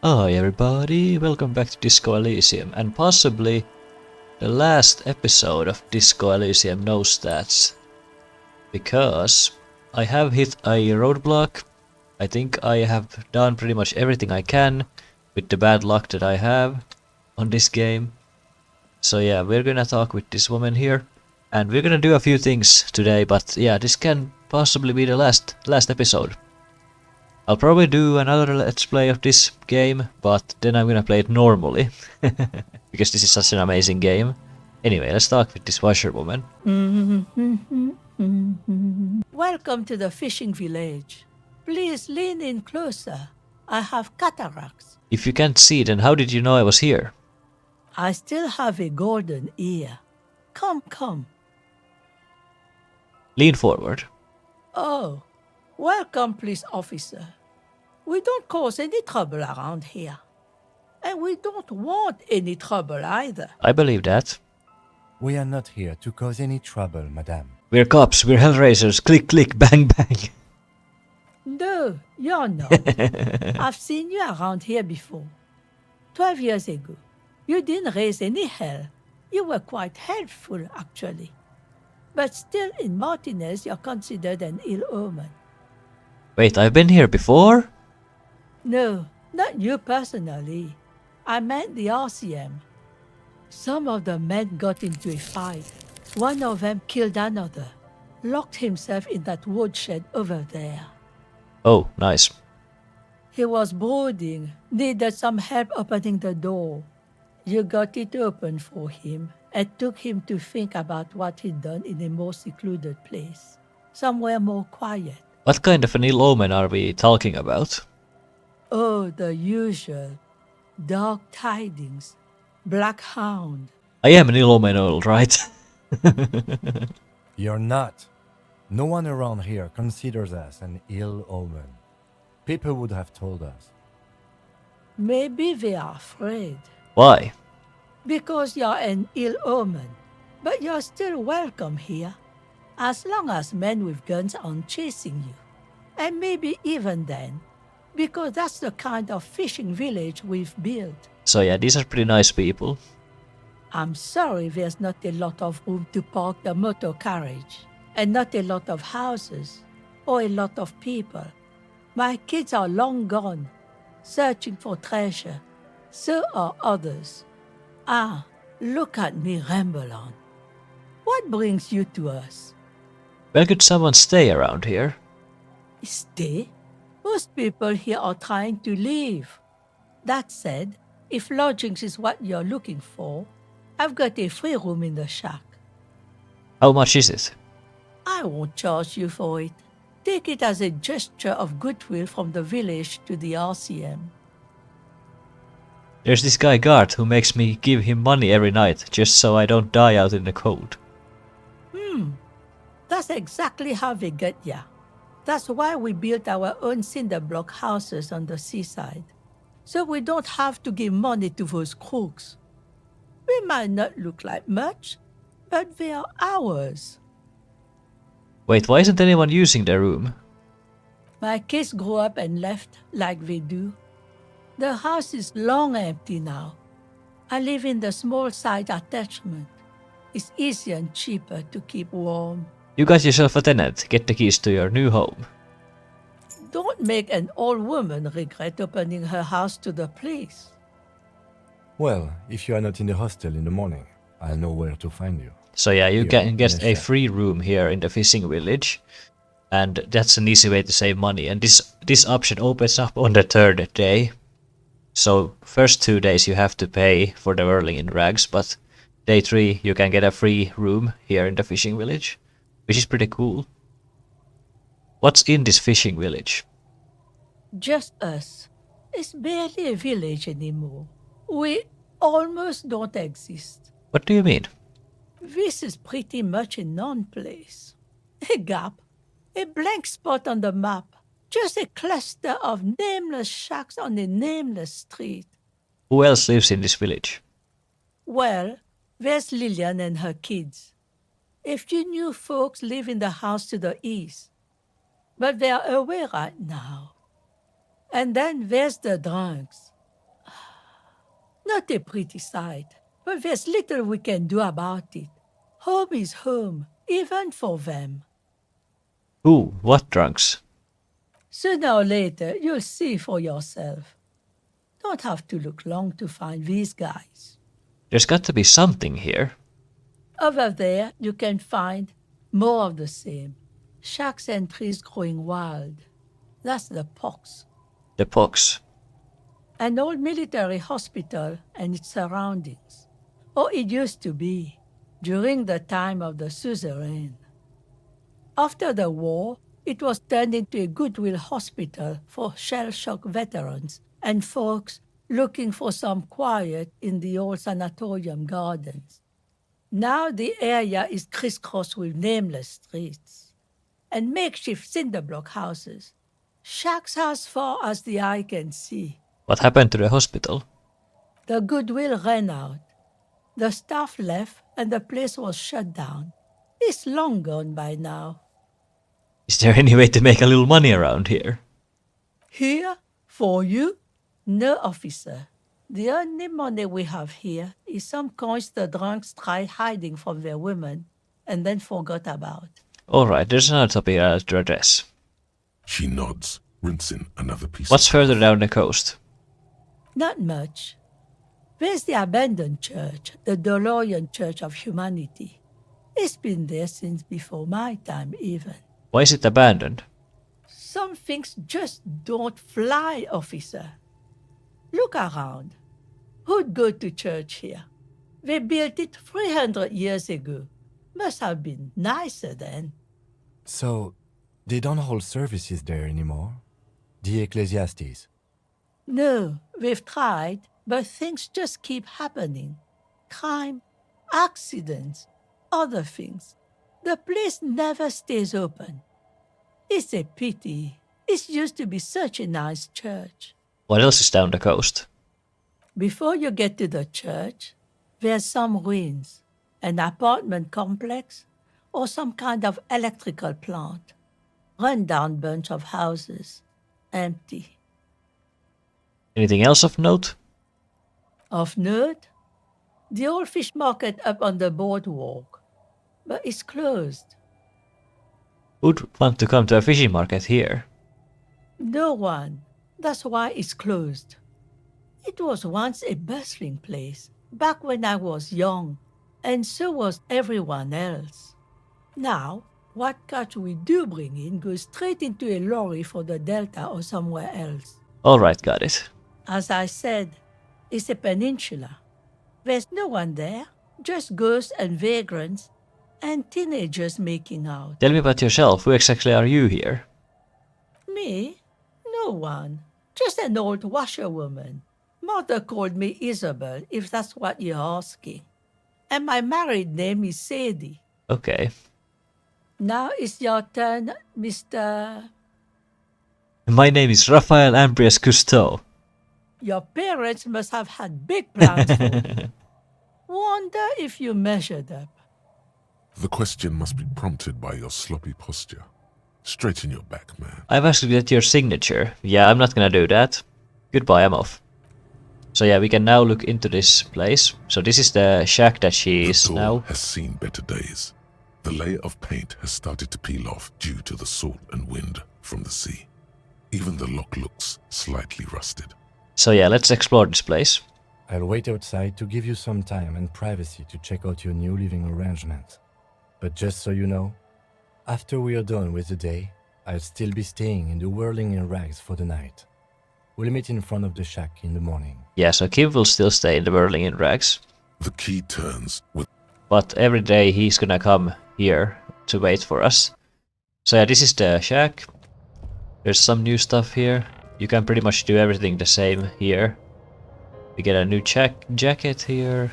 Hi everybody, welcome back to Disco Elysium, and possibly the last episode of Disco Elysium no stats, because I have hit a roadblock. I think I have done pretty much everything I can with the bad luck that I have on this game. So yeah, we're gonna talk with this woman here, and we're gonna do a few things today, but yeah, this can possibly be the last episode. I'll probably do another let's play of this game, but then I'm gonna play it normally. Because this is such an amazing game. Anyway, let's talk with this washerwoman. Welcome to the fishing village. Please lean in closer. I have cataracts. If you can't see, then how did you know I was here? I still have a golden ear. Come. Lean forward. Oh, welcome, police officer. We don't cause any trouble around here. And we don't want any trouble either. I believe that. We are not here to cause any trouble, madame. We're cops, we're hellraisers. Click, click, bang, bang. No, you're not. I've seen you around here before. 12 years ago. You didn't raise any hell. You were quite helpful, actually. But still, in Martinez, you're considered an ill omen. Wait, I've been here before? No, not you personally. I meant the RCM. Some of the men got into a fight. One of them killed another, locked himself in that woodshed over there. Oh, nice. He was brooding, needed some help opening the door. You got it open for him and took him to think about what he'd done in a more secluded place, somewhere more quiet. What kind of an ill omen are we talking about? Oh, the usual. Dark tidings. Black hound. I am an ill omen, all right. You're not. No one around here considers us an ill omen. People would have told us. Maybe they are afraid. Why? Because you're an ill omen. But you're still welcome here. As long as men with guns aren't chasing you. And maybe even then. Because that's the kind of fishing village we've built. So yeah, these are pretty nice people. I'm sorry there's not a lot of room to park the motor carriage. And not a lot of houses. Or a lot of people. My kids are long gone. Searching for treasure. So are others. Ah, look at me ramble on. What brings you to us? Where could someone stay around here? Stay? Most people here are trying to leave. That said, if lodgings is what you're looking for, I've got a free room in the shack. How much is it? I won't charge you for it. Take it as a gesture of goodwill from the village to the RCM. There's this guy guard who makes me give him money every night just so I don't die out in the cold. That's exactly how they get ya. That's why we built our own cinder block houses on the seaside. So we don't have to give money to those crooks. We might not look like much, but they are ours. Wait, why isn't anyone using their room? My kids grew up and left like they do. The house is long empty now. I live in the small side attachment. It's easier and cheaper to keep warm. You got yourself a tenant. Get the keys to your new home. Don't make an old woman regret opening her house to the police. Well, if you are not in the hostel in the morning, I'll know where to find you. So yeah, you Here, can in get the a shack. free room here in the fishing village. And that's an easy way to save money. And this option opens up on the third day. So first 2 days you have to pay for the whirling in rags, but day 3 you can get a free room here in the fishing village, which is pretty cool. What's in this fishing village? Just us. It's barely a village anymore. We almost don't exist. What do you mean? This is pretty much a non-place. A gap. A blank spot on the map. Just a cluster of nameless shacks on a nameless street. Who else lives in this village? Well, there's Lillian and her kids. A few new folks live in the house to the east. But they're away right now. And then there's the drunks. Not a pretty sight, but there's little we can do about it. Home is home, even for them. Ooh, what drunks? Sooner or later, you'll see for yourself. Don't have to look long to find these guys. There's got to be something here. Over there, you can find more of the same. Shacks and trees growing wild. That's the pox. The pox. An old military hospital and its surroundings. Or it used to be, during the time of the suzerain. After the war, it was turned into a goodwill hospital for shell-shock veterans and folks looking for some quiet in the old sanatorium gardens. Now the area is crisscrossed with nameless streets and makeshift cinderblock houses, shacks as far as the eye can see. What happened to the hospital? The goodwill ran out. The staff left and the place was shut down. It's long gone by now. Is there any way to make a little money around here? Here? For you? No, officer. The only money we have here is some coins the drunks tried hiding from their women and then forgot about. Alright, there's another topic I'd like to address. She nods, rinsing another piece. What's further down the coast? Not much. There's the abandoned church, the DeLorean Church of Humanity. It's been there since before my time even. Why is it abandoned? Some things just don't fly, officer. Look around. Who'd go to church here? They built it 300 years ago. Must have been nicer then. So, they don't hold services there anymore? The Ecclesiastes? No, we've tried, but things just keep happening. Crime, accidents, other things. The place never stays open. It's a pity. It used to be such a nice church. What else is down the coast? Before you get to the church, there's some ruins, an apartment complex, or some kind of electrical plant. Run-down bunch of houses, empty. Anything else of note? Of note, the old fish market up on the boardwalk, but it's closed. Who'd want to come to a fishing market here? No one. That's why it's closed. It was once a bustling place, back when I was young, and so was everyone else. Now, what catch we do bring in goes straight into a lorry for the Delta or somewhere else. Alright, got it. As I said, it's a peninsula. There's no one there, just ghosts and vagrants, and teenagers making out. Tell me about yourself. Who exactly are you here? Me? No one. Just an old washerwoman. Mother called me Isabel, if that's what you're asking. And my married name is Sadie. Okay. Now it's your turn, Mr. My name is Raphael Ambrius Cousteau. Your parents must have had big plans for you. Wonder if you measured up. The question must be prompted by your sloppy posture. Straighten your back, man. I've asked you to get your signature. Yeah, I'm not gonna do that. Goodbye, I'm off. So yeah, we can now look into this place. So this is the shack that she is The door now. has seen better days. The layer of paint has started to peel off due to the salt and wind from the sea. Even the lock looks slightly rusted. So yeah, let's explore this place. I'll wait outside to give you some time and privacy to check out your new living arrangement. But just so you know, after we are done with the day, I'll still be staying in the Whirling in Rags for the night. We'll meet in front of the shack in the morning. Yeah, so Kim will still stay in the Whirling in Rags. The key turns with But every day he's gonna come here to wait for us. So yeah, this is the shack. There's some new stuff here. You can pretty much do everything the same here. We get a new jacket here.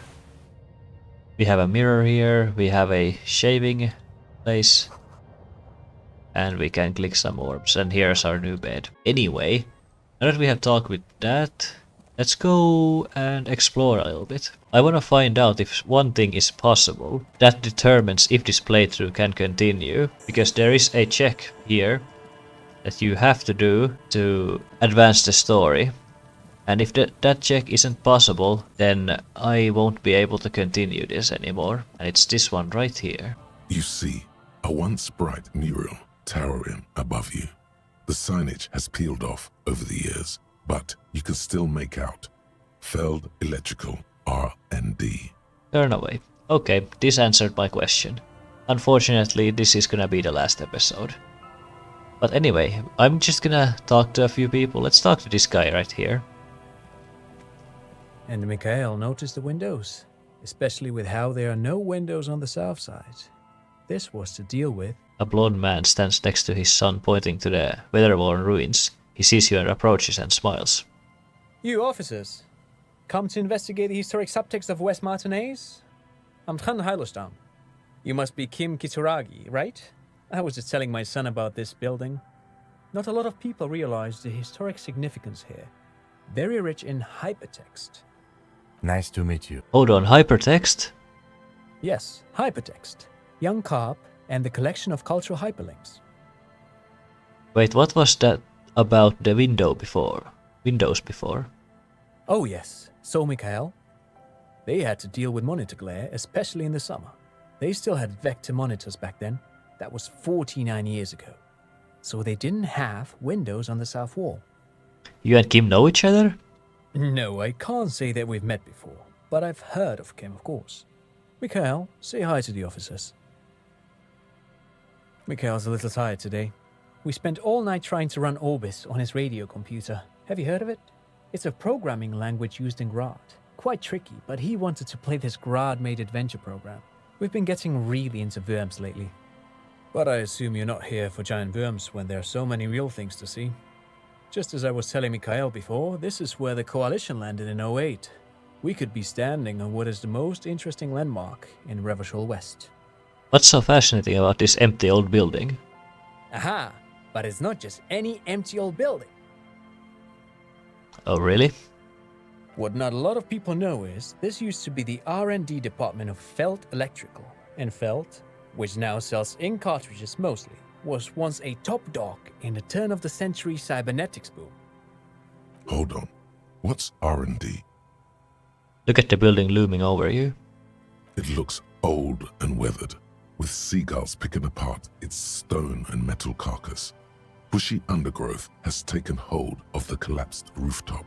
We have a mirror here. We have a shaving place. And we can click some orbs. And here's our new bed. Anyway, now that we have talked with that, let's go and explore a little bit. I want to find out if one thing is possible that determines if this playthrough can continue. Because there is a check here that you have to do to advance the story. And if that check isn't possible, then I won't be able to continue this anymore. And it's this one right here. You see a once bright mural towering above you. The signage has peeled off over the years, but you can still make out Feld Electrical R&D. Turn away. Okay, this answered my question. Unfortunately, this is gonna be the last episode. But anyway, I'm just gonna talk to a few people. Let's talk to this guy right here. And Mikhail noticed the windows, especially with how there are no windows on the south side. This was to deal with. A blond man stands next to his son, pointing to the weather-worn ruins. He sees you and approaches and smiles. You officers, come to investigate the historic subtext of West Martinez? I'm Tran Heilostam. You must be Kim Kituragi, right? I was just telling my son about this building. Not a lot of people realize the historic significance here. Very rich in hypertext. Nice to meet you. Hold on, hypertext? Yes, hypertext. Young Carp and the collection of cultural hyperlinks. Wait, what was that about the windows before? Oh yes, so Mikhail. They had to deal with monitor glare, especially in the summer. They still had vector monitors back then. That was 49 years ago. So they didn't have windows on the south wall. You and Kim know each other? No, I can't say that we've met before, but I've heard of Kim, of course. Mikhail, say hi to the officers. Mikhail's a little tired today. We spent all night trying to run Orbis on his radio computer. Have you heard of it? It's a programming language used in Grad. Quite tricky, but he wanted to play this Grad-made adventure program. We've been getting really into worms lately. But I assume you're not here for giant worms when there are so many real things to see. Just as I was telling Mikhail before, this is where the Coalition landed in 08. We could be standing on what is the most interesting landmark in Revachol West. What's so fascinating about this empty old building? Aha! But it's not just any empty old building. Oh, really? What not a lot of people know is this used to be the R&D department of Feld Electrical. And Feld, which now sells ink cartridges mostly, was once a top dog in the turn-of-the-century cybernetics boom. Hold on. What's R&D? Look at the building looming over you. It looks old and weathered, with seagulls picking apart its stone and metal carcass. Bushy undergrowth has taken hold of the collapsed rooftop.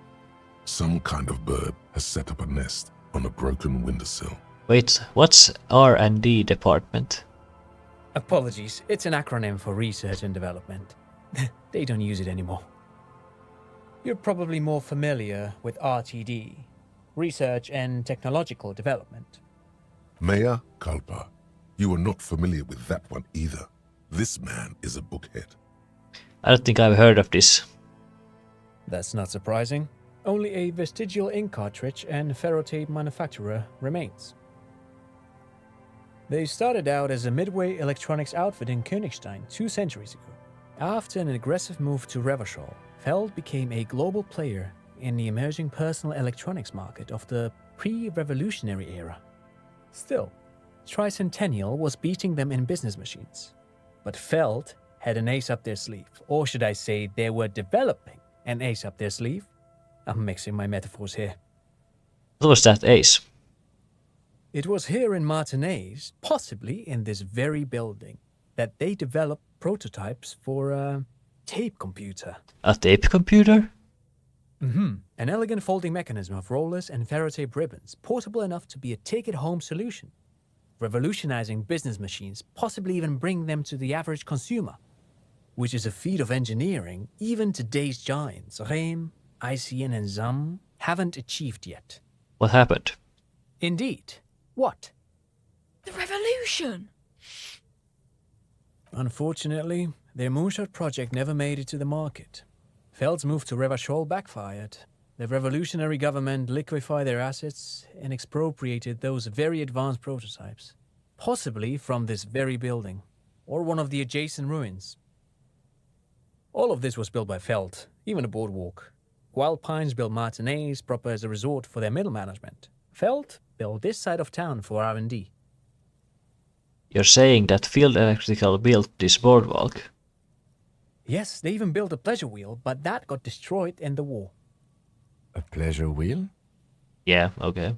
Some kind of bird has set up a nest on a broken windowsill. Wait, what's R&D department? Apologies, it's an acronym for research and development. They don't use it anymore. You're probably more familiar with RTD, Research and Technological Development. Mea culpa. You are not familiar with that one either. This man is a bookhead. I don't think I've heard of this. That's not surprising. Only a vestigial ink cartridge and ferrotape manufacturer remains. They started out as a midway electronics outfit in Königstein 2 centuries ago. After an aggressive move to Revachol, Feld became a global player in the emerging personal electronics market of the pre-revolutionary era. Still, Tricentennial was beating them in business machines. But Feld had an ace up their sleeve, or should I say they were developing an ace up their sleeve. I'm mixing my metaphors here. What was that ace? It was here in Martinez, possibly in this very building, that they developed prototypes for a tape computer. A tape computer? An elegant folding mechanism of rollers and ferrotape ribbons, portable enough to be a take-it-home solution. Revolutionizing business machines, possibly even bring them to the average consumer. Which is a feat of engineering even today's giants, Rehm, ICN and ZAM, haven't achieved yet. What happened? Indeed. What? The revolution! Unfortunately, their moonshot project never made it to the market. Feld's move to Revachol backfired. The revolutionary government liquefied their assets and expropriated those very advanced prototypes, possibly from this very building, or one of the adjacent ruins. All of this was built by Feld, even the boardwalk. Wild Pines built Martinez proper as a resort for their middle management. Feld built this side of town for R&D. You're saying that Field Electrical built this boardwalk? Yes, they even built a pleasure wheel, but that got destroyed in the war. A pleasure wheel? Yeah, okay.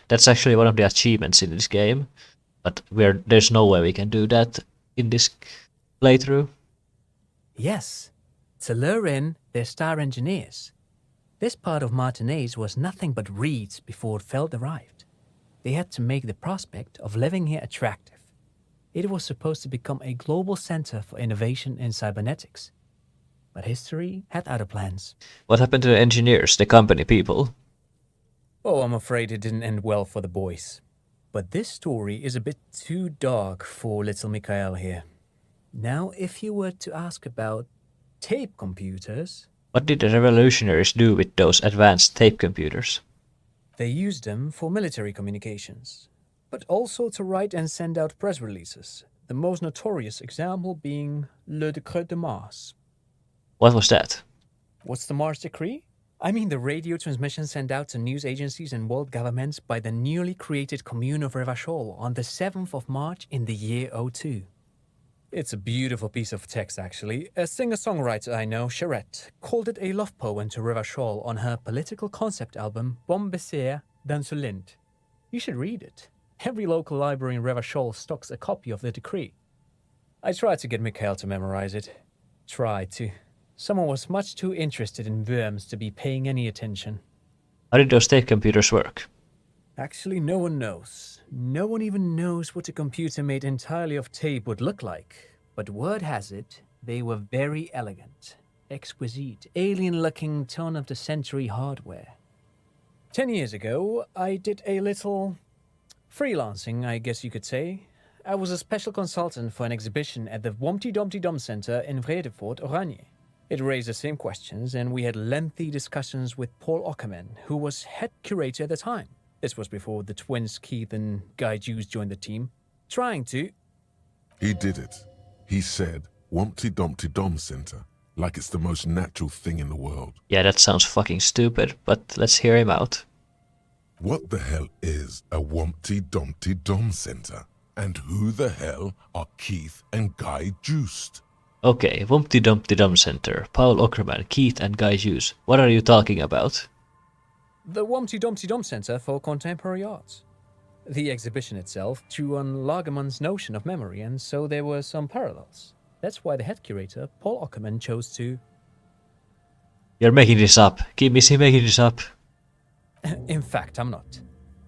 That's actually one of the achievements in this game, but there's no way we can do that in this playthrough. Yes, to lure in their star engineers. This part of Martinez was nothing but reeds before Feld arrived. They had to make the prospect of living here attractive. It was supposed to become a global center for innovation in cybernetics. But history had other plans. What happened to the engineers, the company people? Oh, I'm afraid it didn't end well for the boys. But this story is a bit too dark for little Mikhail here. Now, if you were to ask about tape computers... What did the revolutionaries do with those advanced tape computers? They used them for military communications, but also to write and send out press releases, the most notorious example being Le Décret de Mars. What was that? What's the Mars Decree? I mean the radio transmission sent out to news agencies and world governments by the newly created Commune of Revachol on the 7th of March in the year 02. It's a beautiful piece of text, actually. A singer-songwriter I know, Charette, called it a love poem to Revachol on her political concept album, Bombessier d'Insolente. You should read it. Every local library in Revachol stocks a copy of the decree. I tried to get Mikhail to memorize it. Tried to. Someone was much too interested in worms to be paying any attention. How did those tape computers work? Actually, no one knows. No one even knows what a computer made entirely of tape would look like. But word has it, they were very elegant, exquisite, alien-looking turn-of-the-century hardware. 10 years ago, I did a little freelancing, I guess you could say. I was a special consultant for an exhibition at the Humpty Dumpty Dum Center in Vredefort, Oranje. It raised the same questions, and we had lengthy discussions with Paul Ockerman, who was head curator at the time. This was before the twins Keith and Guy Hughes joined the team, trying to... He did it. He said, Wumpty Dumpty Dom Center, like it's the most natural thing in the world. Yeah, that sounds fucking stupid, but let's hear him out. What the hell is a Wumpty Dumpty Dom Center? And who the hell are Keith and Guy Juiced? Okay, Wumpty Dumpty Dum Center, Paul Ockerman, Keith and Guy Hughes. What are you talking about? The Humpty Dumpty Dum Center for Contemporary Arts. The exhibition itself drew on Lagerman's notion of memory, and so there were some parallels. That's why the head curator, Paul Ockerman, chose to... You're making this up. Keep me making this up. In fact, I'm not.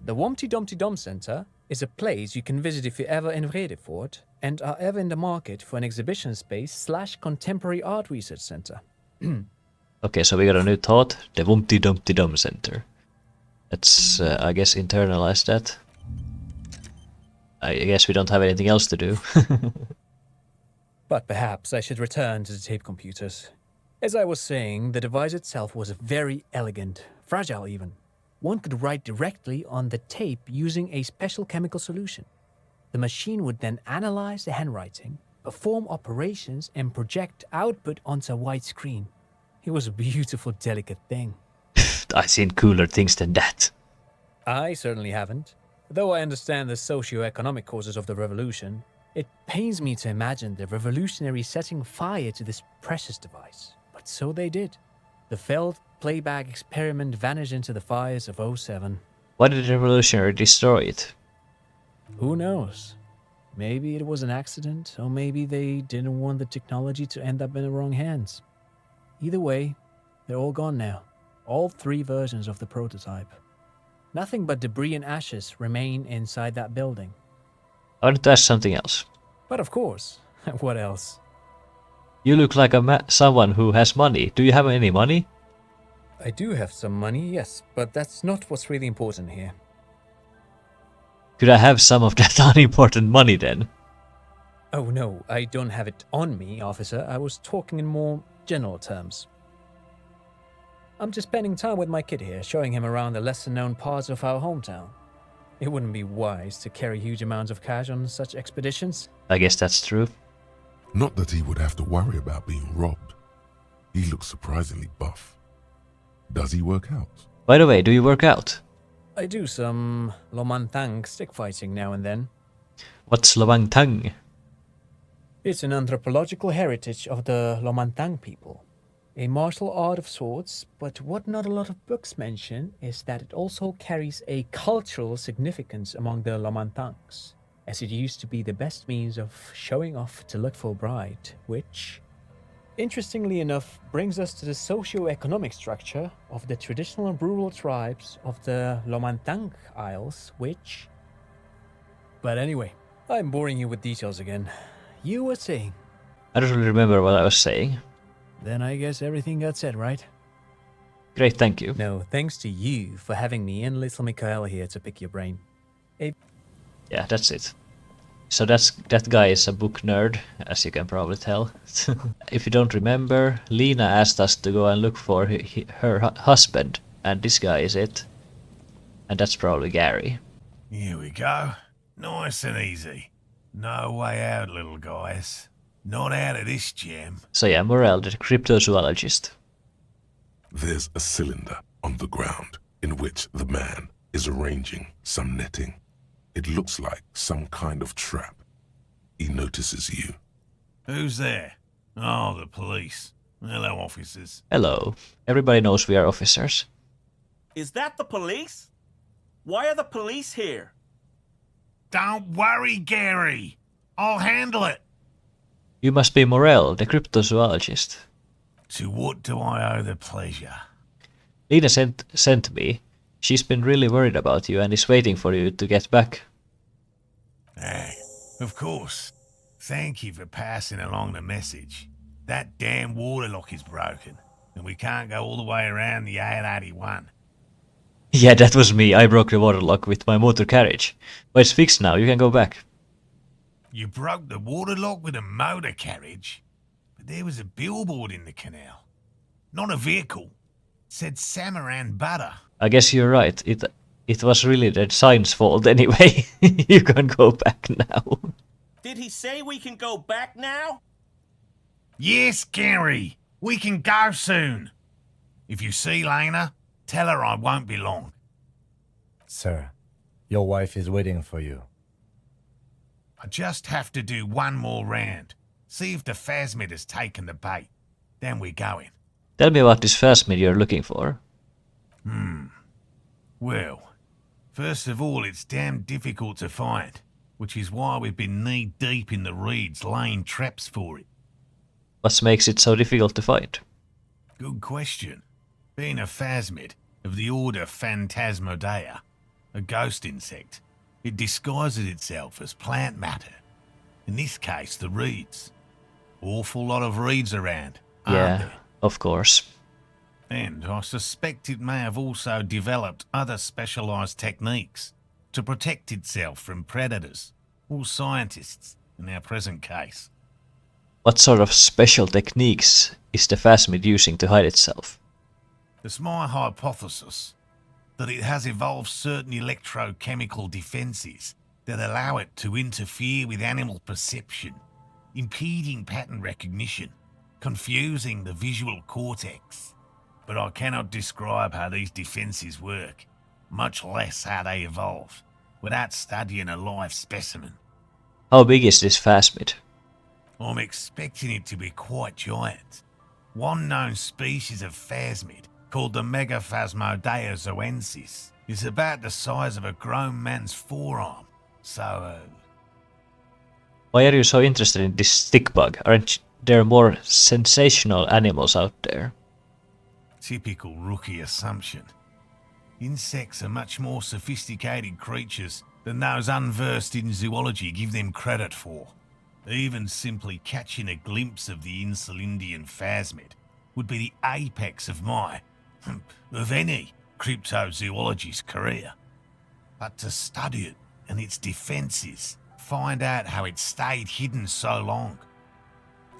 The Humpty Dumpty Dum Center is a place you can visit if you're ever in Vredefort and are ever in the market for an exhibition space / contemporary art research center. Okay, so we got a new thought. The Wumpty Dumpty Dum Center. Let's, I guess, internalize that. I guess we don't have anything else to do. But perhaps I should return to the tape computers. As I was saying, the device itself was very elegant, fragile even. One could write directly on the tape using a special chemical solution. The machine would then analyze the handwriting, perform operations, and project output onto a white screen. It was a beautiful, delicate thing. I've seen cooler things than that. I certainly haven't. Though I understand the socio-economic causes of the revolution, it pains me to imagine the revolutionaries setting fire to this precious device. But so they did. The failed playback experiment vanished into the fires of 07. Why did the revolutionary destroy it? Who knows? Maybe it was an accident, or maybe they didn't want the technology to end up in the wrong hands. Either way, they're all gone now. All 3 versions of the prototype. Nothing but debris and ashes remain inside that building. I wanted to ask something else. But of course, what else? You look like someone who has money. Do you have any money? I do have some money, yes, but that's not what's really important here. Could I have some of that unimportant money then? Oh no, I don't have it on me, officer. I was talking in more general terms. I'm just spending time with my kid here, showing him around the lesser-known parts of our hometown. It wouldn't be wise to carry huge amounts of cash on such expeditions. I guess that's true. Not that he would have to worry about being robbed. He looks surprisingly buff. Does he work out? By the way, do you work out? I do some Lomantang stick fighting now and then. What's Lawang Tang? It's an anthropological heritage of the Lomantang people. A martial art of sorts, but what not a lot of books mention is that it also carries a cultural significance among the Lomantangs, as it used to be the best means of showing off to look for a bride, which, interestingly enough, brings us to the socio-economic structure of the traditional rural tribes of the Lomantang Isles, which... But anyway, I'm boring you with details again. You were saying? I don't really remember what I was saying. Then I guess everything got said, right? Great, thank you. No, thanks to you for having me and little Mikael here to pick your brain. Yeah, that's it. So that guy is a book nerd, as you can probably tell. If you don't remember, Lena asked us to go and look for her husband, and this guy is it. And that's probably Gary. Here we go. Nice and easy. No way out, little guys. Not out of this jam. So yeah, Morel, the cryptozoologist. There's a cylinder on the ground in which the man is arranging some netting. It looks like some kind of trap. He notices you. Who's there? Oh, the police. Hello, officers. Hello. Everybody knows we are officers. Is that the police? Why are the police here? Don't worry, Gary. I'll handle it. You must be Morel, the cryptozoologist. To what do I owe the pleasure? Lena sent me. She's been really worried about you and is waiting for you to get back. Of course. Thank you for passing along the message. That damn water lock is broken, and we can't go all the way around the A81. Yeah, that was me. I broke the water lock with my motor carriage. But it's fixed now. You can go back. You broke the water lock with a motor carriage? But there was a billboard in the canal. Not a vehicle. It said Samaran Butter. I guess you're right. It was really the sign's fault anyway. You can go back now. Did he say we can go back now? Yes, Gary. We can go soon. If you see Lena, tell her I won't be long. Sir, your wife is waiting for you. I just have to do one more round. See if the phasmid has taken the bait. Then we're going. Tell me about this phasmid you're looking for. Well, first of all, it's damn difficult to find, which is why we've been knee-deep in the reeds laying traps for it. What makes it so difficult to find? Good question. Being a phasmid of the order Phantasmodea, a ghost insect, it disguises itself as plant matter. In this case, the reeds. Awful lot of reeds around, aren't Yeah, there? of course. And I suspect it may have also developed other specialised techniques to protect itself from predators or scientists in our present case. What sort of special techniques is the phasmid using to hide itself? It's my hypothesis that it has evolved certain electrochemical defences that allow it to interfere with animal perception, impeding pattern recognition, confusing the visual cortex. But I cannot describe how these defences work, much less how they evolve, without studying a live specimen. How big is this phasmid? I'm expecting it to be quite giant. One known species of phasmid, called the Megaphasmodea zoensis, is about the size of a grown man's forearm. So, Why are you so interested in this stick bug? Aren't there more sensational animals out there? typical rookie assumption. Insects are much more sophisticated creatures than those unversed in zoology give them credit for. Even simply catching a glimpse of the Insulindian phasmid would be the apex of my, of any, cryptozoologist's career. But to study it and its defences, find out how it stayed hidden so long,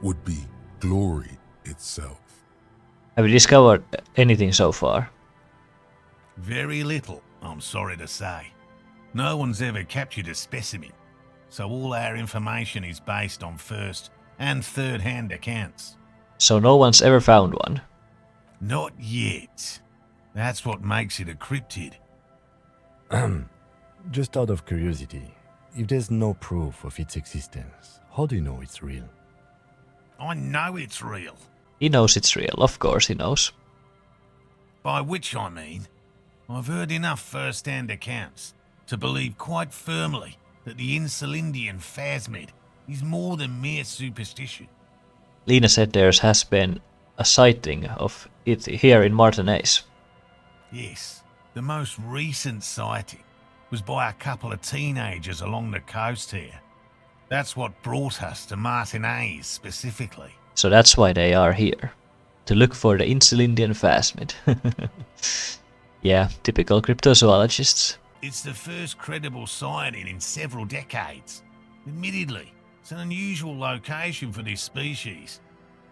would be glory itself. Have you discovered anything so far? very little, I'm sorry to say. No one's ever captured a specimen, so all our information is based on first and third-hand accounts. So no one's ever found one? Not yet. That's what makes it a cryptid. Just out of curiosity, if there's no proof of its existence, how do you know it's real? I know it's real. He knows it's real, of course he knows. By which I mean, I've heard enough first-hand accounts to believe quite firmly that the Insulindian phasmid is more than mere superstition. Lena said there has been a sighting of it here in Martinez. Yes, the most recent sighting was by a couple of teenagers along the coast here. That's what brought us to Martinez specifically. So that's why they are here. To look for the Insulindian phasmid. Yeah, typical cryptozoologists. It's the first credible sighting in several decades. Admittedly, it's an unusual location for this species,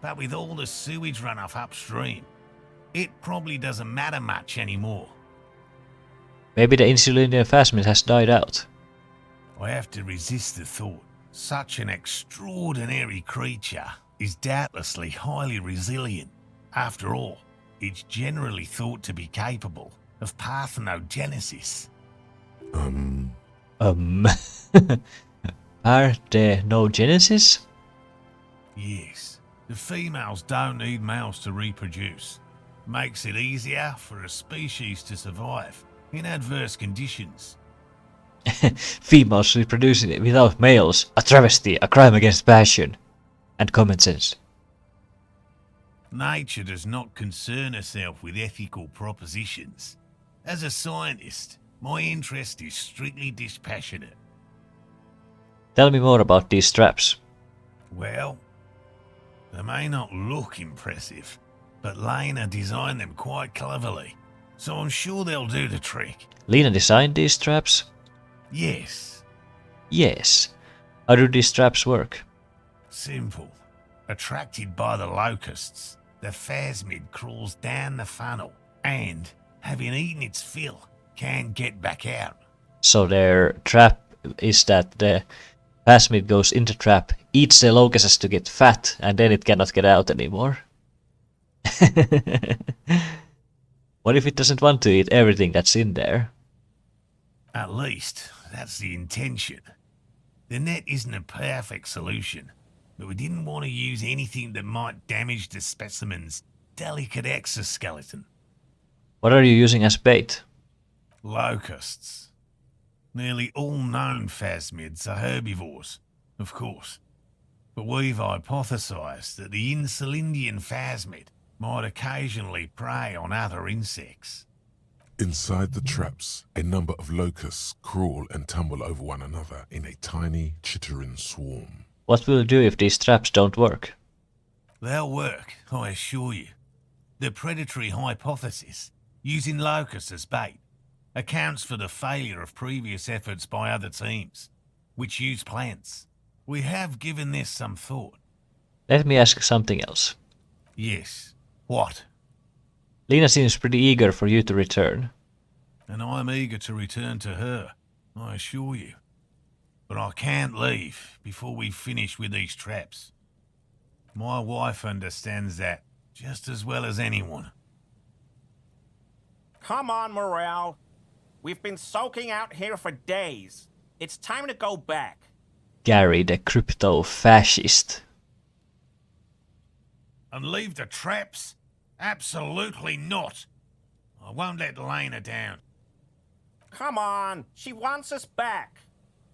but with all the sewage runoff upstream, it probably doesn't matter much anymore. Maybe the Insulindian phasmid has died out. I have to resist the thought. Such an extraordinary creature is doubtlessly highly resilient. After all, it's generally thought to be capable of parthenogenesis. Are there no genesis? Yes, the females don't need males to reproduce. Makes it easier for a species to survive in adverse conditions. Females reproducing it without males. A travesty, a crime against passion and common sense. Nature does not concern herself with ethical propositions. As a scientist, my interest is strictly dispassionate. Tell me more about these traps. Well, they may not look impressive, but Lena designed them quite cleverly, so I'm sure they'll do the trick. Lena designed these traps? Yes. Yes. How do these traps work? Simple. Attracted by the locusts, the phasmid crawls down the funnel and, having eaten its fill, can't get back out. So their trap is that the phasmid goes in the trap, eats the locusts to get fat, and then it cannot get out anymore. What if it doesn't want to eat everything that's in there? At least, that's the intention. The net isn't a perfect solution, but we didn't want to use anything that might damage the specimen's delicate exoskeleton. What are you using as bait? Locusts. Nearly all known phasmids are herbivores, of course, but we've hypothesized that the Insulindian phasmid might occasionally prey on other insects. Inside the traps, a number of locusts crawl and tumble over one another in a tiny, chittering swarm. What will you do if these traps don't work? They'll work, I assure you. The predatory hypothesis, using locusts as bait, accounts for the failure of previous efforts by other teams, which use plants. We have given this some thought. Let me ask something else. Yes. What? Lena seems pretty eager for you to return. And I'm eager to return to her, I assure you. But I can't leave before we finish with these traps. My wife understands that just as well as anyone. Come on, Morale. We've been soaking out here for days. It's time to go back. Gary, the crypto-fascist. And leave the traps? Absolutely not. I won't let Lena down. Come on, she wants us back.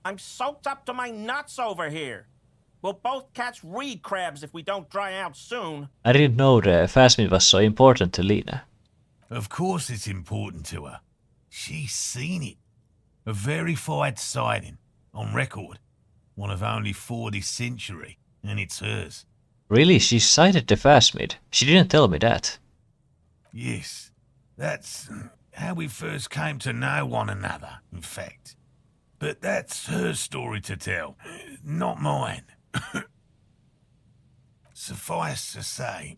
I'm soaked up to my nuts over here. We'll both catch reed crabs if we don't dry out soon. I didn't know the phasmid was so important to Lena. Of course it's important to her. She's seen it. A verified sighting, on record. One of only 4 this century, and it's hers. Really? She sighted the phasmid? She didn't tell me that. Yes, that's how we first came to know one another, in fact. But that's her story to tell, not mine. Suffice to say,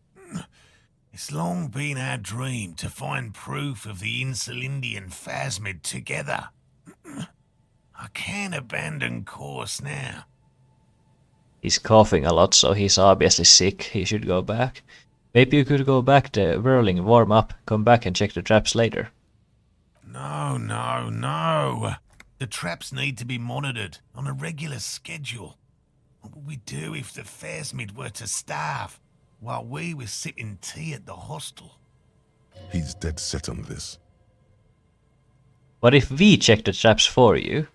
it's long been our dream to find proof of the Insulindian phasmid together. I can't abandon course now. He's coughing a lot, so he's obviously sick. He should go back. Maybe you could go back to whirling, warm up, come back and check the traps later. No, no, no. The traps need to be monitored on a regular schedule. What would we do if the phasmid were to starve? while we were sipping tea at the hostel. He's dead set on this. What if we check the traps for you?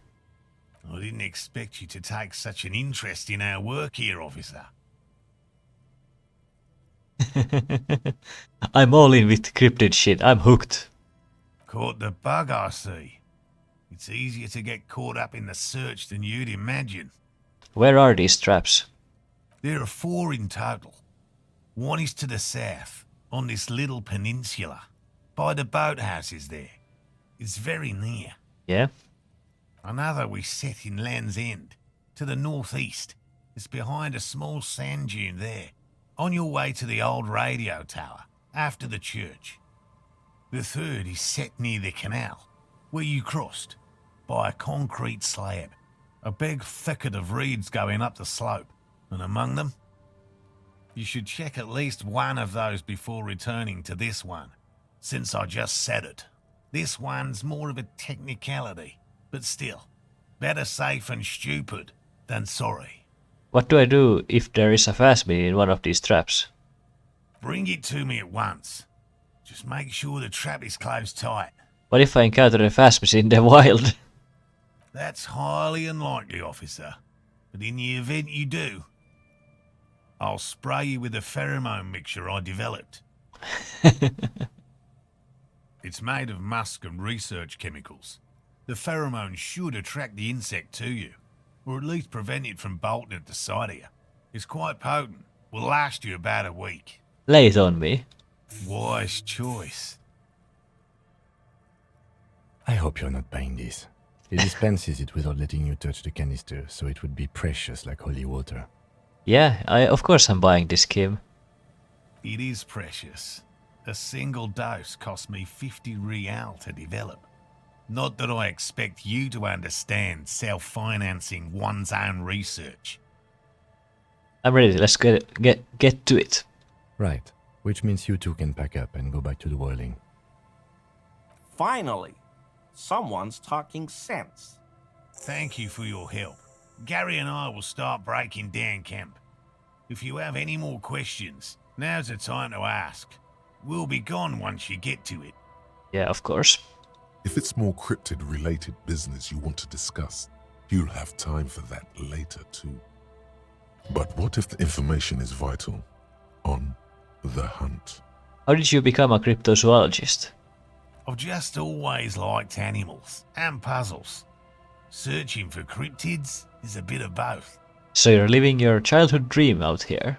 I didn't expect you to take such an interest in our work here, officer. I'm all in with cryptid shit. I'm hooked. Caught the bug, I see. It's easier to get caught up in the search than you'd imagine. Where are these traps? There are 4 in total. One is to the south, on this little peninsula, by the boathouses there. It's very near. Yeah? Another we set in Land's End, to the northeast. It's behind a small sand dune there, on your way to the old radio tower, after the church. The third is set near the canal, where you crossed, by a concrete slab. A big thicket of reeds going up the slope, and among them, you should check at least one of those before returning to this one, since I just said it. This one's more of a technicality, but still, better safe and stupid than sorry. What do I do if there is a phasmid in one of these traps? Bring it to me at once. Just make sure the trap is closed tight. What if I encounter a phasmid in the wild? That's highly unlikely, officer. But in the event you do, I'll spray you with a pheromone mixture I developed. It's made of musk and research chemicals. The pheromone should attract the insect to you, or at least prevent it from bolting at the sight of you. It's quite potent. Will last you about a week. Lay it on me. Wise choice. I hope you're not buying this. It dispenses it without letting you touch the canister, so it would be precious like holy water. Yeah, of course I'm buying this, Kim. It is precious. A single dose cost me 50 real to develop. Not that I expect you to understand self-financing one's own research. I'm ready. Let's get to it. Right, which means you two can pack up and go back to the whirling. Finally, someone's talking sense. Thank you for your help. Gary and I will start breaking down camp. If you have any more questions, now's the time to ask. We'll be gone once you get to it. Yeah, of course. If it's more cryptid-related business you want to discuss, you'll have time for that later too. But what if the information is vital? On the hunt. How did you become a cryptozoologist? I've just always liked animals and puzzles. Searching for cryptids is a bit of both. So you're living your childhood dream out here.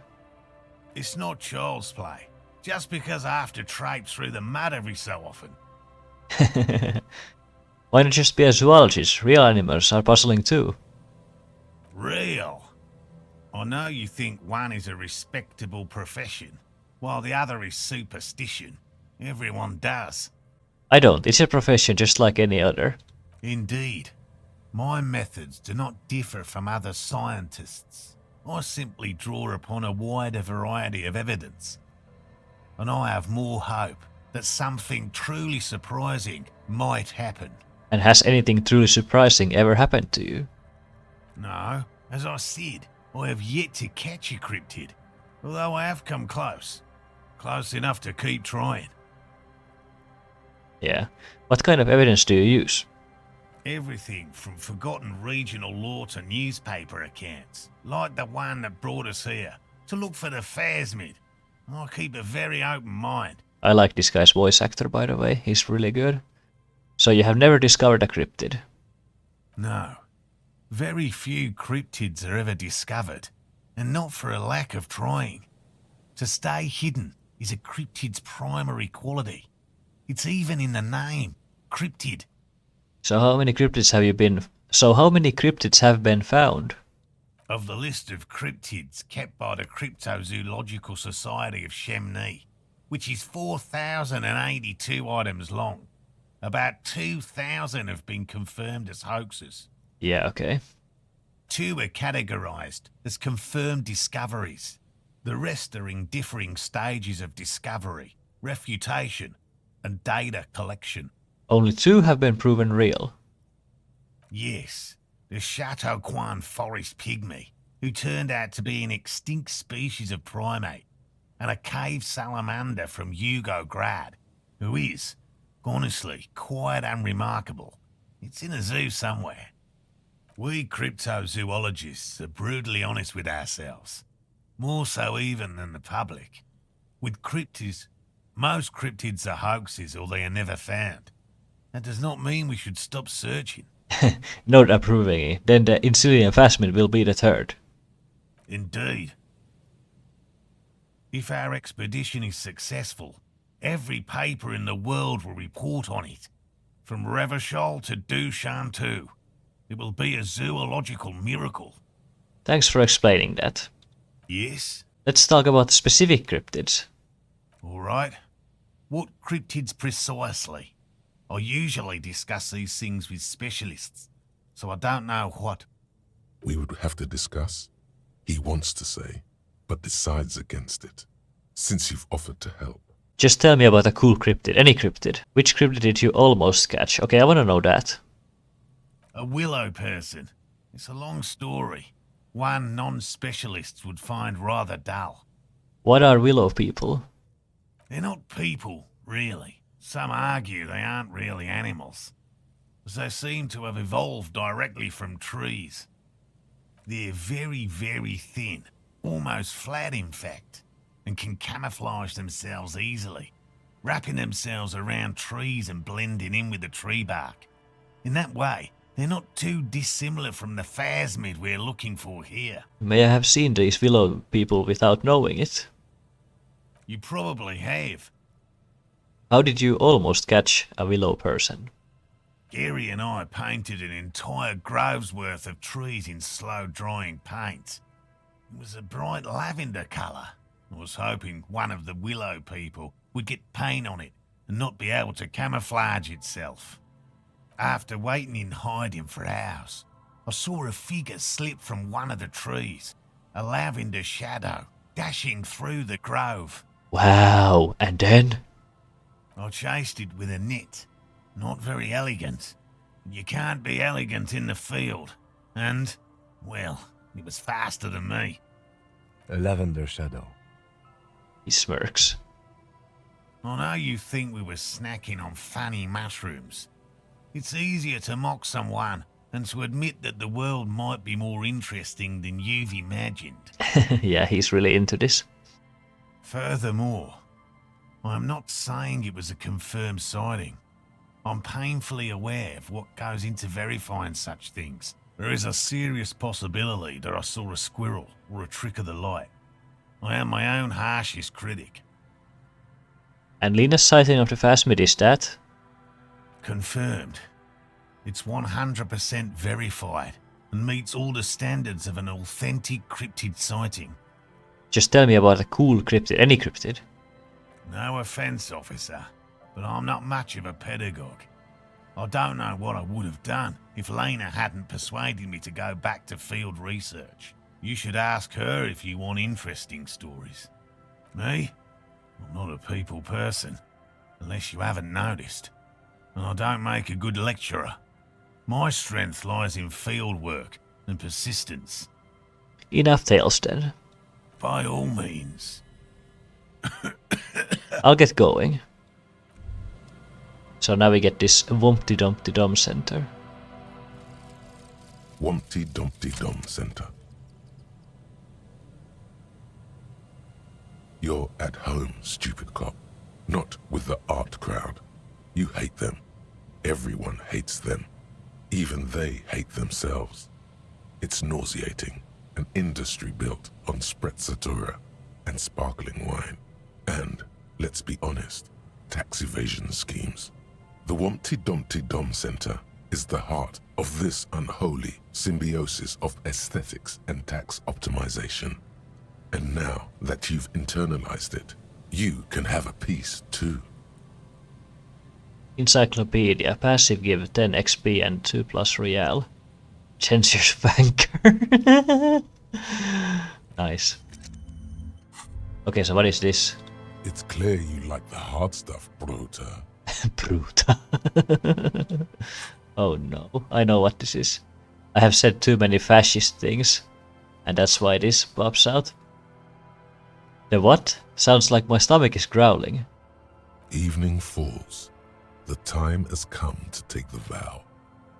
It's not child's play, just because I have to traipse through the mud every so often. Why not just be a zoologist? Real animals are puzzling too. Real? I know you think one is a respectable profession, while the other is superstition. Everyone does. I don't. It's a profession just like any other. Indeed. My methods do not differ from other scientists. I simply draw upon a wider variety of evidence. And I have more hope that something truly surprising might happen. And has anything truly surprising ever happened to you? No, as I said, I have yet to catch a cryptid, although I have come close. Close enough to keep trying. Yeah. What kind of evidence do you use? Everything from forgotten regional lore to newspaper accounts, like the one that brought us here, to look for the phasmid. I keep a very open mind. I like this guy's voice actor, by the way. He's really good. So you have never discovered a cryptid? No. Very few cryptids are ever discovered, and not for a lack of trying. To stay hidden is a cryptid's primary quality. It's even in the name, cryptid. So how many cryptids have been found? Of the list of cryptids kept by the Cryptozoological Society of Chemney, which is 4,082 items long, about 2,000 have been confirmed as hoaxes. Yeah, okay. 2 are categorized as confirmed discoveries. The rest are in differing stages of discovery, refutation, and data collection. Only 2 have been proven real. Yes, the Chateau Quan forest pygmy, who turned out to be an extinct species of primate, and a cave salamander from Grad, who is, honestly, quite unremarkable. It's in a zoo somewhere. We cryptozoologists are brutally honest with ourselves, more so even than the public. With cryptids, most cryptids are hoaxes or they are never found. That does not mean we should stop searching. Not approving it. Then the Incilian Phasmid will be the third. Indeed. If our expedition is successful, every paper in the world will report on it. From Revachol to Dushantu. It will be a zoological miracle. Thanks for explaining that. Yes? Let's talk about the specific cryptids. All right. What cryptids precisely? I usually discuss these things with specialists, so I don't know what. We would have to discuss. He wants to say, but decides against it, since you've offered to help. Just tell me about a cool cryptid, any cryptid. Which cryptid did you almost catch? Okay, I want to know that. A willow person. It's a long story. One non-specialists would find rather dull. What are willow people? They're not people, really. Some argue they aren't really animals, as they seem to have evolved directly from trees. They're very, very thin, almost flat in fact, and can camouflage themselves easily, wrapping themselves around trees and blending in with the tree bark. In that way, they're not too dissimilar from the phasmid we're looking for here. May I have seen these willow people without knowing it? You probably have. How did you almost catch a willow person? Gary and I painted an entire grove's worth of trees in slow-drying paint. It was a bright lavender colour. I was hoping one of the willow people would get paint on it and not be able to camouflage itself. After waiting in hiding for hours, I saw a figure slip from one of the trees, a lavender shadow, dashing through the grove. Wow, and then? I chased it with a net. Not very elegant. You can't be elegant in the field. And, well, it was faster than me. A lavender shadow. He smirks. I know you think we were snacking on funny mushrooms. It's easier to mock someone than to admit that the world might be more interesting than you've imagined. Yeah, he's really into this. Furthermore, I'm not saying it was a confirmed sighting. I'm painfully aware of what goes into verifying such things. There is a serious possibility that I saw a squirrel or a trick of the light. I am my own harshest critic. And Lena's sighting of the Phasmid is that? Confirmed. It's 100% verified and meets all the standards of an authentic cryptid sighting. Just tell me about a cool cryptid, any cryptid. No offence, officer, but I'm not much of a pedagogue. I don't know what I would have done if Lena hadn't persuaded me to go back to field research. You should ask her if you want interesting stories. Me? I'm not a people person, unless you haven't noticed. And I don't make a good lecturer. My strength lies in field work and persistence. Enough tales then. By all means. I'll get going. So now we get this Wumpty Dumpty Dum Center. Wumpty Dumpty Dum Center. You're at home, stupid cop. Not with the art crowd. You hate them. Everyone hates them. Even they hate themselves. It's nauseating. An industry built on sprezzatura and sparkling wine. And, let's be honest, tax evasion schemes. The Wumpty Dumpty Dum Center is the heart of this unholy symbiosis of aesthetics and tax optimization. And now that you've internalized it, you can have a piece too. Encyclopedia, passive give 10 XP and 2 plus real. Censor's banker. Nice. Okay, so what is this? It's clear you like the hard stuff, Bruta. Bruta. Oh no, I know what this is. I have said too many fascist things, and that's why this pops out. The what? Sounds like my stomach is growling. Evening falls. The time has come to take the vow.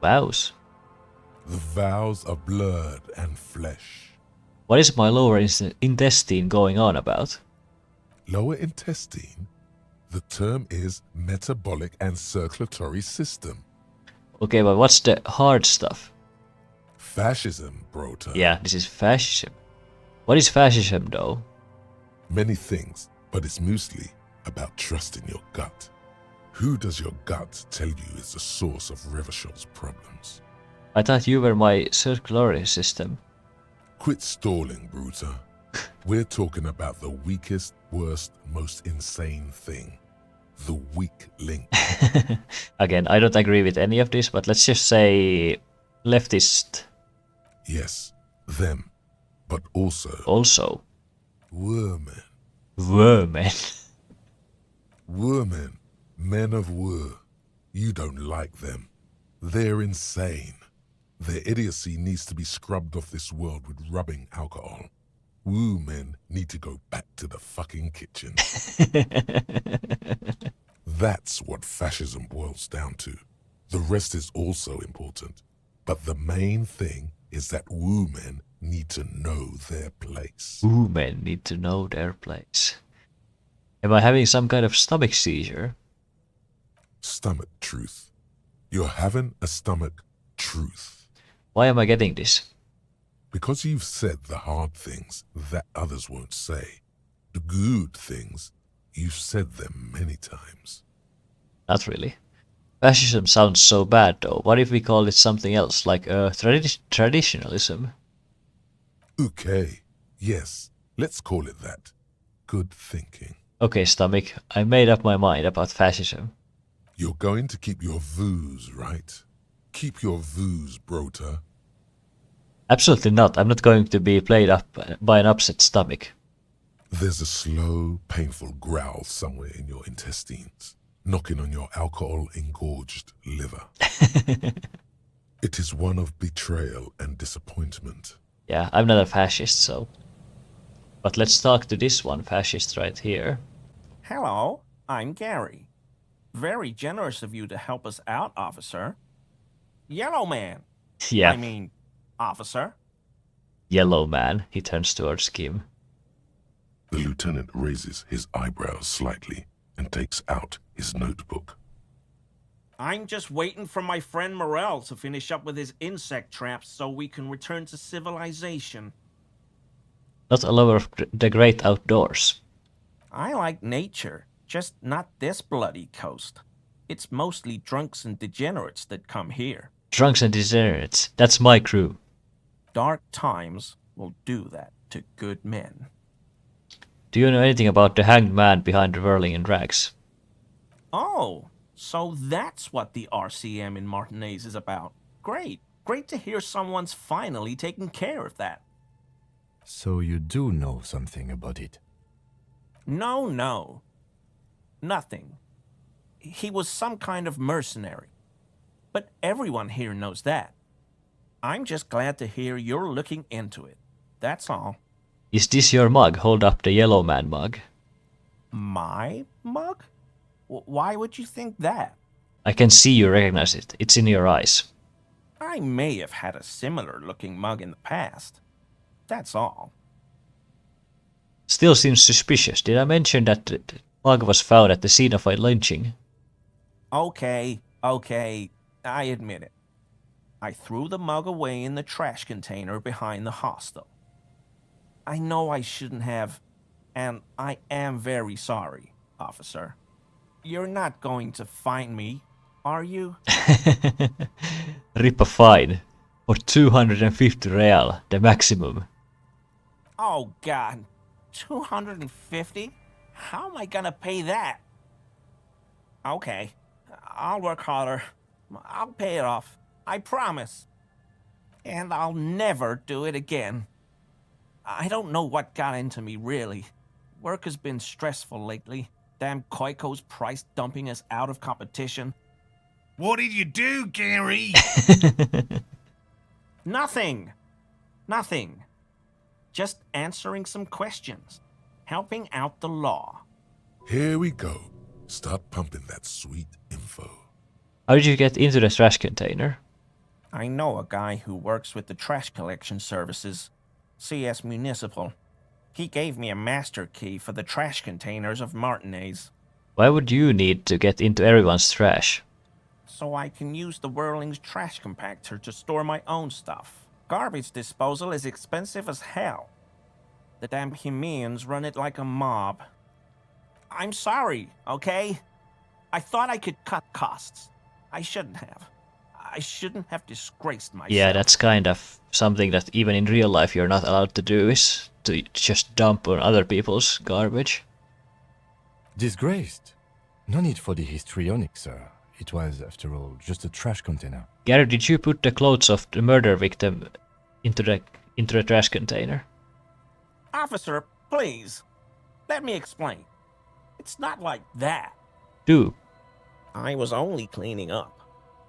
Vows? The vows are blood and flesh. What is my lower intestine going on about? Lower intestine? The term is metabolic and circulatory system. Okay, but what's the hard stuff? Fascism, brota. Yeah, this is fascism. What is fascism though? Many things, but it's mostly about trusting your gut. Who does your gut tell you is the source of Revachel's problems? I thought you were my circulatory system. Quit stalling, Bruta. We're talking about the weakest, worst, most insane thing. The weak link. Again, I don't agree with any of this, but let's just say leftist. Yes, them. But also Also. Wermen. Vermin. Wermen. Men of Wur. You don't like them. They're insane. Their idiocy needs to be scrubbed off this world with rubbing alcohol. Woo men need to go back to the fucking kitchen. That's what fascism boils down to. The rest is also important. But the main thing is that woo men need to know their place. Women need to know their place. Am I having some kind of stomach seizure? Stomach truth. You're having a stomach truth. Why am I getting this? Because you've said the hard things that others won't say. The good things, you've said them many times. Not really. Fascism sounds so bad though. What if we call it something else, like traditionalism? Okay, yes, let's call it that. Good thinking. Okay, stomach, I made up my mind about fascism. You're going to keep your views, right? Keep your views, brota. Absolutely not. I'm not going to be played up by an upset stomach. There's a slow, painful growl somewhere in your intestines, knocking on your alcohol-engorged liver. It is one of betrayal and disappointment. Yeah, I'm not a fascist, so... But let's talk to this one fascist right here. Hello, I'm Gary. Very generous of you to help us out, officer. Yellow man. Yeah, I mean, officer. yellow man, he turns towards Kim. The lieutenant raises his eyebrows slightly and takes out his notebook. I'm just waiting for my friend Morel to finish up with his insect traps so we can return to civilization. Not a lover of the great outdoors. I like nature, just not this bloody coast. It's mostly drunks and degenerates that come here. Drunks and degenerates, that's my crew. Dark times will do that to good men. Do you know anything about the hanged man behind the whirling in rags? Oh, so that's what the RCM in Martinez is about. Great. Great to hear someone's finally taking care of that. So you do know something about it? No. Nothing. He was some kind of mercenary. But everyone here knows that. I'm just glad to hear you're looking into it. That's all. Is this your mug? Hold up the yellow man mug. My mug? Why would you think that? I can see you recognize it. It's in your eyes. I may have had a similar looking mug in the past. That's all. Still seems suspicious. Did I mention that the mug was found at the scene of a lynching? Okay, I admit it. I threw the mug away in the trash container behind the hostel. I know I shouldn't have, and I am very sorry, officer. You're not going to fine me, are you? Rip a fine. For 250 real, the maximum. Oh, God. 250? How am I gonna pay that? Okay, I'll work harder. I'll pay it off. I promise. And I'll never do it again. I don't know what got into me, really. Work has been stressful lately. Damn Koiko's price dumping us out of competition. What did you do, Gary? Nothing. Just answering some questions. helping out the law. Here we go. Start pumping that sweet info. How did you get into the trash container? I know a guy who works with the trash collection services, CS Municipal. He gave me a master key for the trash containers of Martinez, Why would you need to get into everyone's trash? so I can use the Whirling's trash compactor to store my own stuff. Garbage disposal is expensive as hell. The damn Hemians run it like a mob. I'm sorry, okay? I thought I could cut costs. I shouldn't have. I shouldn't have disgraced myself. Yeah, that's kind of something that even in real life you're not allowed to do, is to just dump on other people's garbage. Disgraced? No need for the histrionic, sir. It was, after all, just a trash container. Gary, did you put the clothes of the murder victim into the trash container? Officer, please. Let me explain. It's not like that. Do. I was only cleaning up.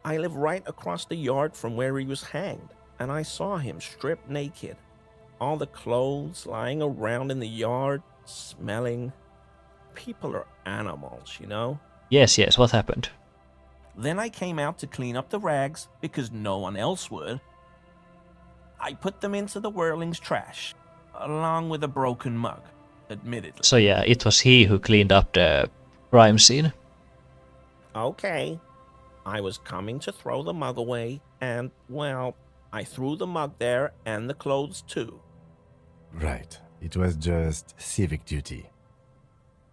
I live right across the yard from where he was hanged, and I saw him stripped naked. All the clothes lying around in the yard, smelling. People are animals, you know? Yes, what happened? Then I came out to clean up the rags because no one else would. I put them into the Whirling's trash, along with a broken mug, admittedly. So yeah, it was he who cleaned up the crime scene. Okay. I was coming to throw the mug away, and, well, I threw the mug there and the clothes too. Right. It was just civic duty.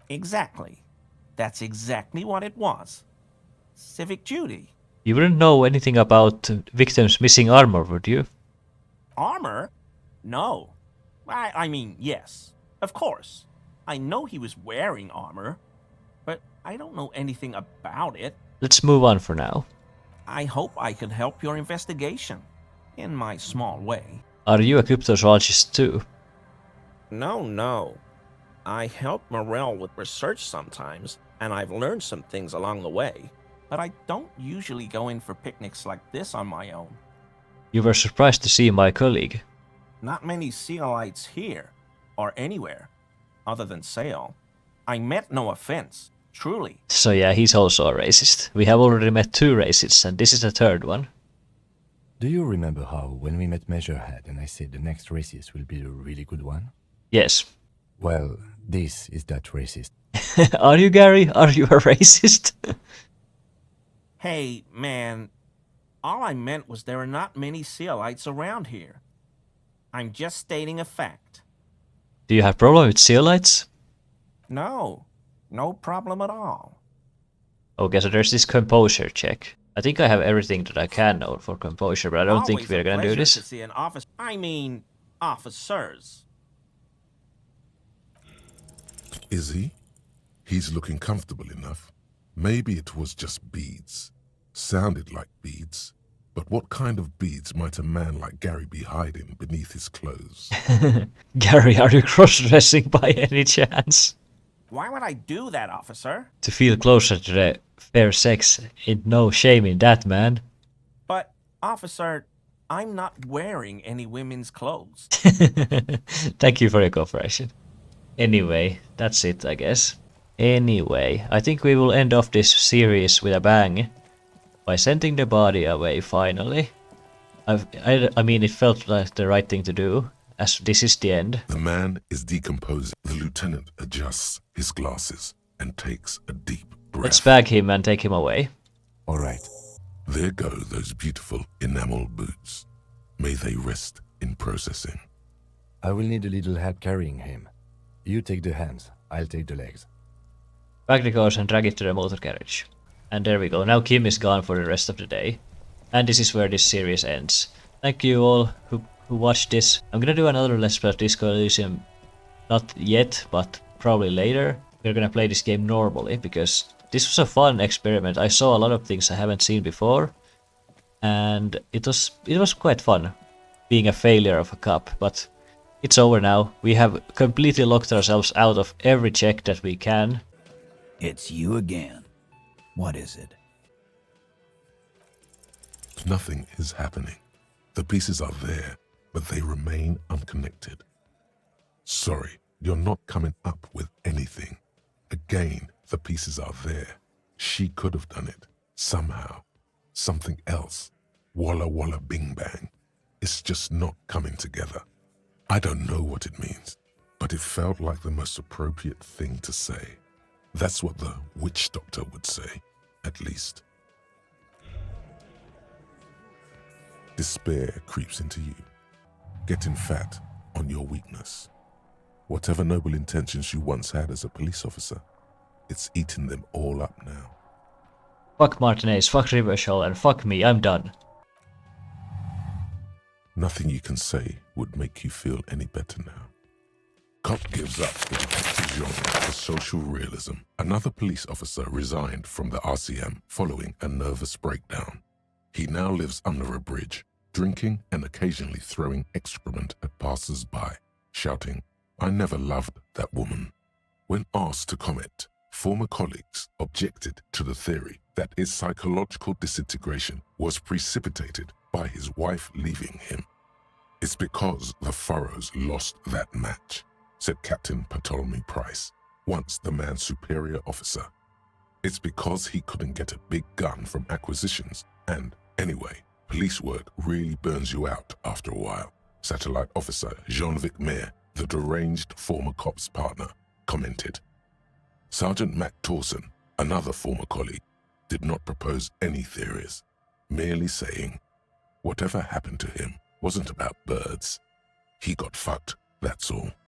Exactly. That's exactly what it was. Civic duty. You wouldn't know anything about victims' missing armor, would you? Armor? No. I mean, yes. Of course. I know he was wearing armor, but I don't know anything about it. Let's move on for now. I hope I can help your investigation, in my small way. Are you a cryptozoologist too? No. I help Morel with research sometimes, and I've learned some things along the way, but I don't usually go in for picnics like this on my own. You were surprised to see my colleague. Not many Sealites here, or anywhere, other than Sale. I meant no offense, truly. So yeah, he's also a racist. We have already met 2 racists, and this is the 3rd one. Do you remember how, when we met Measurehead and I said the next racist will be a really good one? Yes. Well, this is that racist. Are you, Gary? Are you a racist? Hey, man, all I meant was there are not many Sealites around here. I'm just stating a fact. Do you have problem with Sealites? No problem at all. Okay, so there's this composure check. I think I have everything that I can know for composure, but I don't think Always we're a gonna do pleasure this. to see an officers. Is he? He's looking comfortable enough. Maybe it was just beads. Sounded like beads. But what kind of beads might a man like Gary be hiding beneath his clothes? Gary, are you cross-dressing by any chance? Why would I do that, officer? To feel closer to the fair sex, ain't no shame in that, man. But, officer, I'm not wearing any women's clothes. Thank you for your cooperation. Anyway, that's it, I guess. Anyway, I think we will end off this series with a bang by sending the body away finally. I mean, it felt like the right thing to do, as this is the end. The man is decomposing. The lieutenant adjusts his glasses and takes a deep breath. Let's bag him and take him away. All right. There go those beautiful enamel boots. May they rest in processing. I will need a little help carrying him. You take the hands, I'll take the legs. Bag the cars and drag it to the motor carriage. And there we go. Now Kim is gone for the rest of the day. And this is where this series ends. Thank you all who watched this. I'm gonna do another Let's Play of Disco Elysium. Not yet, but probably later. We're gonna play this game normally, because this was a fun experiment. I saw a lot of things I haven't seen before. And it was quite fun, being a failure of a cup, but it's over now. We have completely locked ourselves out of every check that we can. It's you again. What is it? Nothing is happening. The pieces are there, but they remain unconnected. Sorry, You're not coming up with anything. Again, the pieces are there. She could have done it. Somehow. Something else. Walla walla bing bang. It's just not coming together. I don't know what it means, but it felt like the most appropriate thing to say. That's what the witch doctor would say, at least. Despair creeps into you, getting fat on your weakness. Whatever noble intentions you once had as a police officer, it's eating them all up now. Fuck Martinez, fuck Rivershaw, and fuck me, I'm done. Nothing you can say would make you feel any better now. Cop gives up the detective genre for social realism. Another police officer resigned from the RCM following a nervous breakdown. He now lives under a bridge, drinking and occasionally throwing excrement at passers-by, shouting, "I never loved that woman." When asked to comment, former colleagues objected to the theory that his psychological disintegration was precipitated by his wife leaving him. "It's because the Furrows lost that match," said Captain Ptolemy Price, once the man's superior officer. "It's because he couldn't get a big gun from acquisitions, and anyway, police work really burns you out after a while," Satellite Officer Jean-Vic Mayer, the deranged former cop's partner, commented. Sergeant Matt Torson, another former colleague, did not propose any theories, merely saying, "Whatever happened to him wasn't about birds. He got fucked, that's all."